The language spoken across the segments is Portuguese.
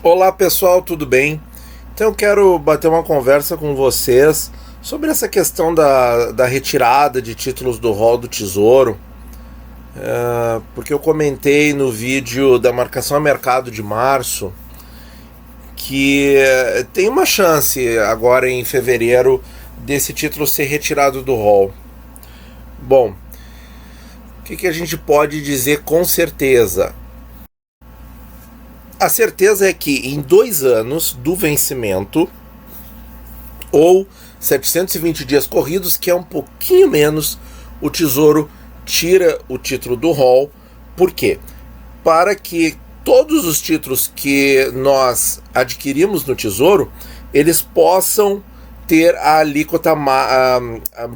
Olá pessoal, tudo bem? Então eu quero bater uma conversa com vocês sobre essa questão da retirada de títulos do rol do Tesouro, porque eu comentei no vídeo da marcação a mercado de março que tem uma chance agora em fevereiro desse título ser retirado do rol. Bom, o que a gente pode dizer com certeza? A certeza é que em 2 anos do vencimento, ou 720 dias corridos, que é um pouquinho menos, o Tesouro tira o título do rol. Por quê? Para que todos os títulos que nós adquirimos no Tesouro, eles possam ter a alíquota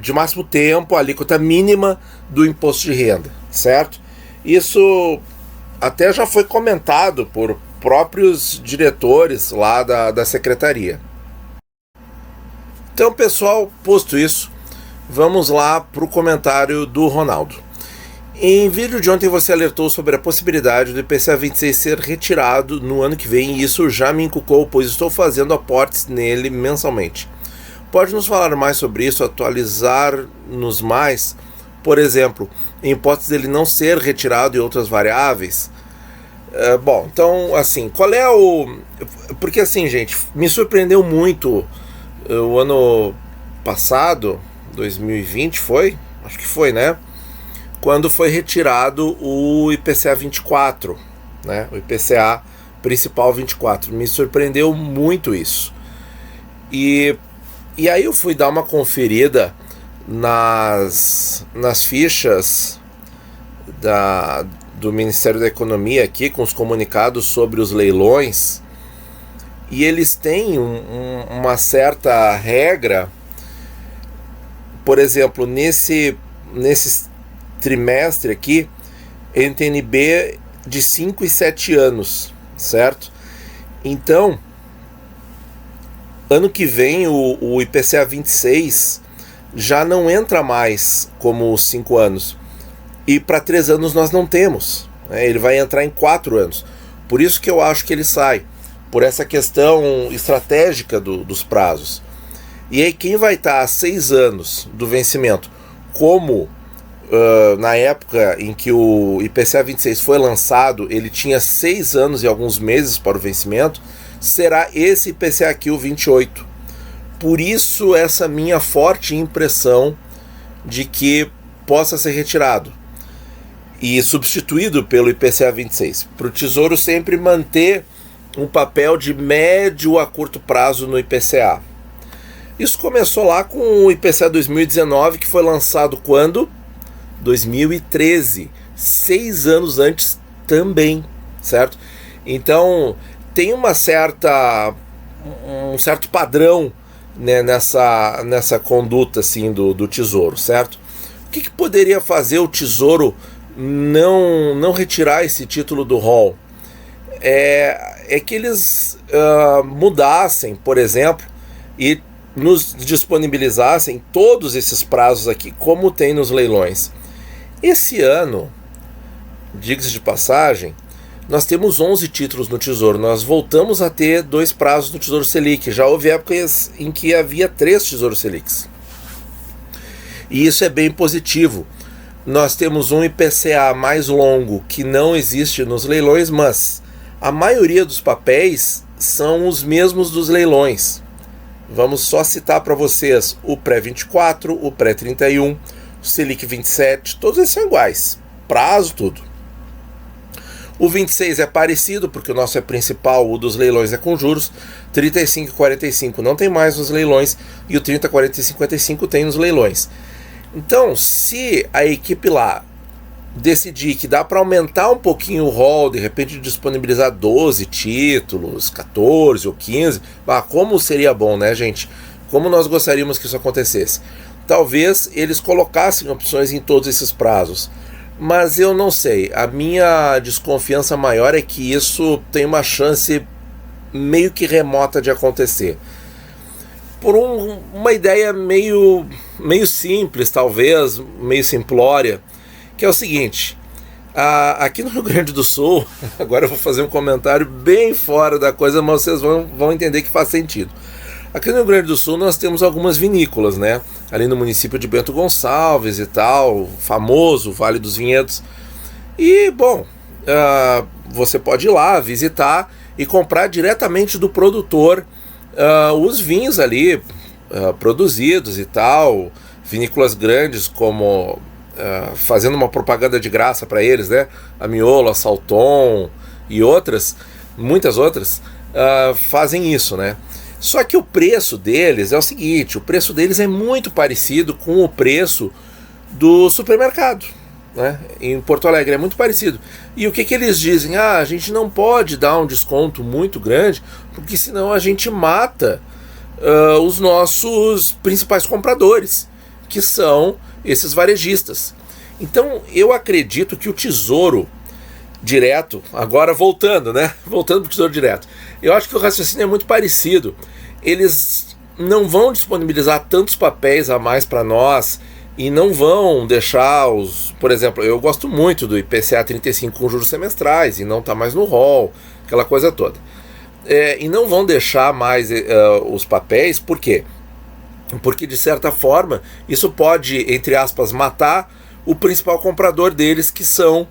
de máximo tempo, a alíquota mínima do imposto de renda, certo? Isso até já foi comentado por próprios diretores lá da secretaria. Então, pessoal, posto isso, vamos lá para o comentário do Ronaldo. Em vídeo de ontem você alertou sobre a possibilidade do IPCA 26 ser retirado no ano que vem, e isso já me encucou, pois estou fazendo aportes nele mensalmente. Pode nos falar mais sobre isso, atualizar-nos mais? Por exemplo, em hipótese dele não ser retirado e outras variáveis? Bom, então, assim, qual é o... Porque, assim, gente, me surpreendeu muito o ano passado, 2020, foi? Acho que foi, né? Quando foi retirado o IPCA 24, né? O IPCA principal 24. Me surpreendeu muito isso. E aí eu fui dar uma conferida nas fichas do Ministério da Economia aqui, com os comunicados sobre os leilões, e eles têm uma certa regra. Por exemplo, nesse trimestre aqui, NTN-B de 5 e 7 anos, certo? Então, ano que vem o IPCA 26 já não entra mais como 5 anos. E para 3 anos nós não temos, né? Ele vai entrar em 4 anos. Por isso que eu acho que ele sai, por essa questão estratégica dos prazos. E aí quem vai estar a 6 anos do vencimento, como na época em que o IPCA 26 foi lançado, ele tinha 6 anos e alguns meses para o vencimento, será esse IPCA aqui, o 28. Por isso essa minha forte impressão de que possa ser retirado e substituído pelo IPCA 26, para o Tesouro sempre manter um papel de médio a curto prazo no IPCA. Isso começou lá com o IPCA 2019, que foi lançado quando? 2013, 6 anos antes também, certo? Então tem um certo padrão, né, nessa conduta assim, do Tesouro, certo? O que poderia fazer o Tesouro não retirar esse título do rol? É que eles mudassem, por exemplo, e nos disponibilizassem todos esses prazos aqui, como tem nos leilões. Esse ano, diga-se de passagem, nós temos 11 títulos no Tesouro. Nós voltamos a ter 2 prazos no Tesouro Selic. Já houve épocas em que havia 3 Tesouros Selics. E isso é bem positivo. Nós temos um IPCA mais longo que não existe nos leilões, mas a maioria dos papéis são os mesmos dos leilões. Vamos só citar para vocês o pré-24, o pré-31, o Selic 27, todos eles são iguais, prazo, tudo. O 26 é parecido, porque o nosso é principal, o dos leilões é com juros. 35 e 45 não tem mais nos leilões, e o 30, 40 e 55 tem nos leilões. Então, se a equipe lá decidir que dá para aumentar um pouquinho o rol, de repente disponibilizar 12 títulos, 14 ou 15, como seria bom, né, gente? Como nós gostaríamos que isso acontecesse. Talvez eles colocassem opções em todos esses prazos, mas eu não sei. A minha desconfiança maior é que isso tem uma chance meio que remota de acontecer. Por uma ideia meio simples, talvez, meio simplória, que é o seguinte: Aqui no Rio Grande do Sul, agora eu vou fazer um comentário bem fora da coisa, mas vocês vão entender que faz sentido. Aqui no Rio Grande do Sul nós temos algumas vinícolas, né? Ali no município de Bento Gonçalves e tal, famoso Vale dos Vinhedos. E, bom, você pode ir lá visitar e comprar diretamente do produtor os vinhos ali produzidos e tal. Vinícolas grandes como... fazendo uma propaganda de graça para eles, né? A Miolo, a Salton e outras, muitas outras, fazem isso, né? Só que o preço deles é o seguinte, o preço deles é muito parecido com o preço do supermercado, né? Em Porto Alegre é muito parecido. E o que eles dizem? A gente não pode dar um desconto muito grande, porque senão a gente mata os nossos principais compradores, que são esses varejistas. Então eu acredito que o Tesouro Direto, agora voltando para o Tesouro Direto, eu acho que o raciocínio é muito parecido. Eles não vão disponibilizar tantos papéis a mais para nós e não vão deixar por exemplo, eu gosto muito do IPCA 35 com juros semestrais e não está mais no rol, aquela coisa toda. E não vão deixar mais os papéis, por quê? Porque de certa forma isso pode, entre aspas, matar o principal comprador deles, que são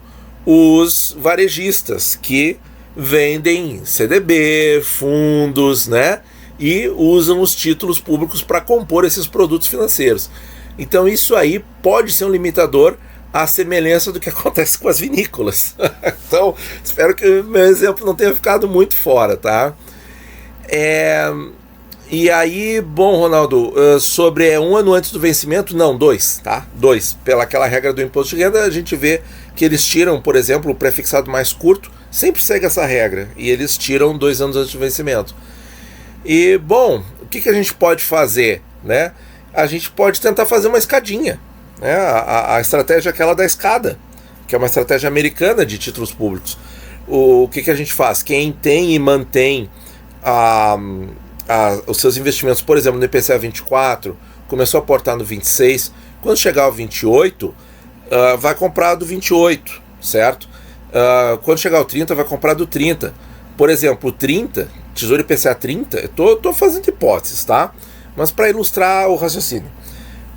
os varejistas, que vendem CDB, fundos, né? E usam os títulos públicos para compor esses produtos financeiros. Então isso aí pode ser um limitador à semelhança do que acontece com as vinícolas. Então espero que o meu exemplo não tenha ficado muito fora, tá? E aí, bom, Ronaldo, sobre 1 ano antes do vencimento, não, 2, tá? 2. Pela aquela regra do imposto de renda, a gente vê que eles tiram, por exemplo, o prefixado mais curto, sempre segue essa regra, e eles tiram 2 anos antes do vencimento. E, bom, o que a gente pode fazer, né? A gente pode tentar fazer uma escadinha, né? A estratégia é aquela da escada, que é uma estratégia americana de títulos públicos. O que a gente faz? Quem tem e mantém os seus investimentos, por exemplo, no IPCA 24, começou a aportar no 26, quando chegar ao 28, vai comprar do 28, certo? Quando chegar ao 30, vai comprar do 30. Por exemplo, o 30, Tesouro IPCA 30, eu tô fazendo hipóteses, tá? Mas para ilustrar o raciocínio,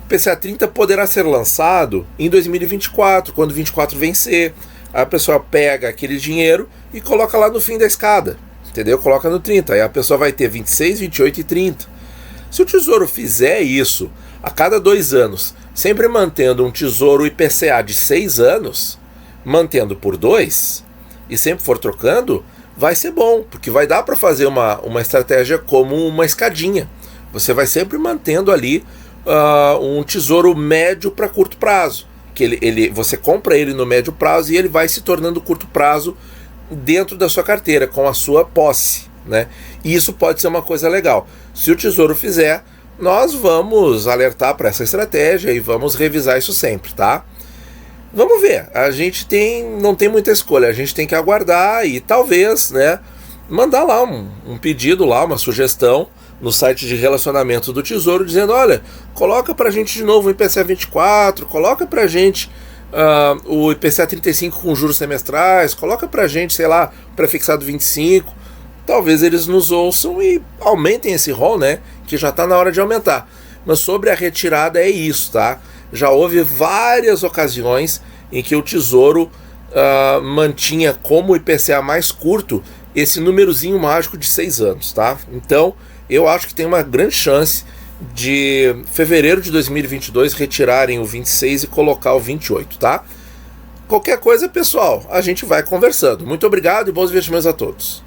o IPCA 30 poderá ser lançado em 2024, quando 24 vencer. A pessoa pega aquele dinheiro e coloca lá no fim da escada, entendeu? Coloca no 30, aí a pessoa vai ter 26, 28 e 30. Se o Tesouro fizer isso a cada 2 anos, sempre mantendo um Tesouro IPCA de 6 anos, mantendo por 2, e sempre for trocando, vai ser bom, porque vai dar para fazer uma estratégia como uma escadinha. Você vai sempre mantendo ali um tesouro médio para curto prazo, que você compra ele no médio prazo e ele vai se tornando curto prazo dentro da sua carteira, com a sua posse, né? E isso pode ser uma coisa legal. Se o Tesouro fizer, nós vamos alertar para essa estratégia e vamos revisar isso sempre, tá? Vamos ver, a gente não tem muita escolha, a gente tem que aguardar e talvez, né, mandar lá um pedido, lá, uma sugestão no site de relacionamento do Tesouro, dizendo, olha, coloca pra gente de novo o IPCA 24, coloca pra gente o IPCA 35 com juros semestrais, coloca pra gente, sei lá, o prefixado 25, talvez eles nos ouçam e aumentem esse rol, né, que já tá na hora de aumentar. Mas sobre a retirada é isso, tá? Já houve várias ocasiões em que o Tesouro mantinha como IPCA mais curto esse númerozinho mágico de 6 anos, tá? Então, eu acho que tem uma grande chance de fevereiro de 2022 retirarem o 26 e colocar o 28, tá? Qualquer coisa, pessoal, a gente vai conversando. Muito obrigado e bons investimentos a todos.